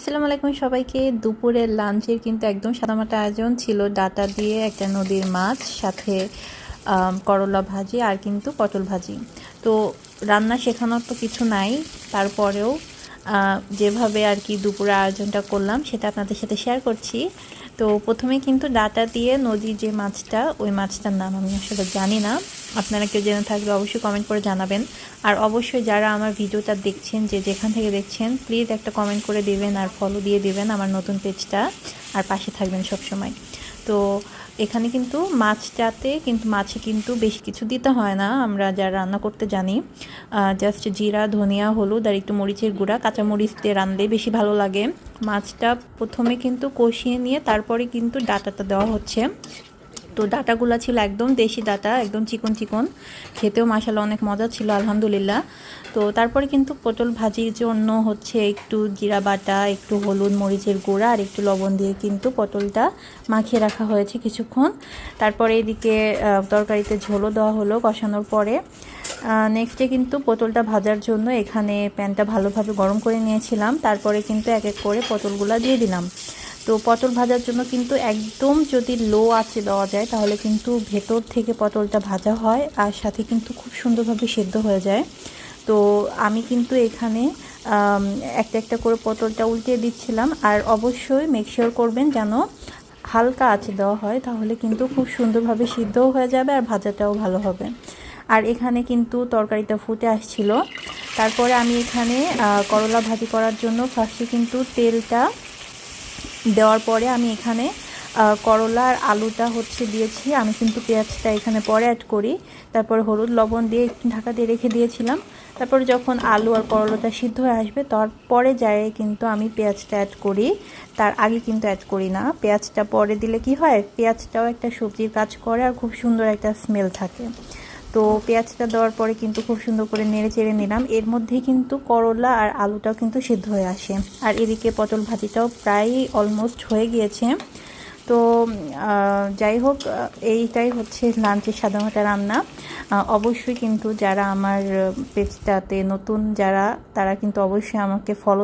আসসালামু আলাইকুম সবাইকে। দুপুরের লাঞ্চের কিন্তু একদম সাদামাটা আয়োজন ছিল। ডাটা দিয়ে একটা নদীর মাছ, সাথে করলা ভাজি আর কিন্তু পটল ভাজি। তো রান্না শেখানোর তো কিছু নাই, তারপরেও যেভাবে আর কি দুপুরের আয়োজনটা করলাম সেটা আপনাদের সাথে শেয়ার করছি। তো প্রথমে কিন্তু ডাটা দিয়ে নদীর যে মাছটা, ওই মাছটার নাম আমি আসলে জানি না, আপনারা কেউ জেনে থাকলে অবশ্যই কমেন্ট করে জানাবেন। আর অবশ্যই যারা আমার ভিডিওটা দেখছেন, যে যেখান থেকে দেখছেন, প্লিজ একটা কমেন্ট করে দিবেন আর ফলো দিয়ে দিবেন আমার নতুন পেজটা, আর পাশে থাকবেন সব সময়। তো এখানে কিন্তু মাছটাতে কিন্তু মাছে কিন্তু বেশি কিছু দিতে হয় না, আমরা যারা রান্না করতে জানি। জাস্ট জিরা, ধনিয়া, হলুদ আর একটু মরিচের গুঁড়া, কাঁচামরিচ দিয়ে রানলেই বেশি ভালো লাগে। মাছটা প্রথমে কিন্তু কষিয়ে নিয়ে তারপরে কিন্তু ডাটাটা দেওয়া হচ্ছে। তো ডাটাগুলো ছিল একদম দেশি ডাটা, একদম চিকন চিকন, খেতেও মাশাআল্লাহ অনেক মজা ছিল আলহামদুলিল্লাহ। তো তারপরে কিন্তু পটল ভাজির জন্য হচ্ছে একটু জিরা বাটা, একটু হলুদ, মরিচের গুঁড়া আর একটু লবণ দিয়ে কিন্তু পটলটা মাখিয়ে রাখা হয়েছে কিছুক্ষণ। তারপরে এদিকে তরকারিতে ঝোলও দেওয়া হলো কষানোর পরে। নেক্সটে কিন্তু পটলটা ভাজার জন্য এখানে প্যানটা ভালোভাবে গরম করে নিয়েছিলাম, তারপরে কিন্তু এক এক করে পটলগুলো দিয়ে দিলাম। তো পটল ভাজার জন্য কিন্তু একদম যদি লো আঁচে দেওয়া যায় তাহলে কিন্তু ভেতর থেকে পটলটা ভাজা হয় আর সাথে কিন্তু খুব সুন্দরভাবে সেদ্ধ হয়ে যায়। তো আমি কিন্তু এখানে একটা একটা করে পটলটা উল্টে দিচ্ছিলাম, আর অবশ্যই মেকশিওর করবেন যেন হালকা আঁচে দেওয়া হয়, তাহলে কিন্তু খুব সুন্দরভাবে সিদ্ধও হয়ে যাবে আর ভাজাটাও ভালো হবে। আর এখানে কিন্তু তরকারিটা ফুটে আসছিল। তারপরে আমি এখানে করলা ভাজি করার জন্য ফার্স্টে কিন্তু তেলটা দেওয়ার পরে আমি এখানে করলা আর আলুটা হচ্ছে দিয়েছি। আমি কিন্তু পেঁয়াজটা এখানে পরে অ্যাড করি। তারপরে হলুদ লবণ দিয়ে একটু ঢাকা দিয়ে রেখে দিয়েছিলাম। তারপরে যখন আলু আর করলাটা সিদ্ধ হয়ে আসবে তারপরে যায় কিন্তু আমি পেঁয়াজটা অ্যাড করি, তার আগে কিন্তু অ্যাড করি না। পেঁয়াজটা পরে দিলে কি হয়, পেঁয়াজটাও একটা সবজির কাজ করে আর খুব সুন্দর একটা স্মেল থাকে। তো পেঁয়াজটা দেওয়ার পরে কিন্তু খুব সুন্দর করে নেড়ে চেড়ে নিলাম। এর মধ্যেই কিন্তু করলা আর আলুটাও কিন্তু সিদ্ধ হয়ে আসে। আর এদিকে পটল ভাজিটাও প্রায় অলমোস্ট হয়ে গিয়েছে। তো যাই হোক, এইটাই হচ্ছে লাঞ্চের সাদামাটা রান্না। অবশ্যই কিন্তু যারা আমার পেজটাতে নতুন যারা, তারা কিন্তু অবশ্যই আমাকে ফলো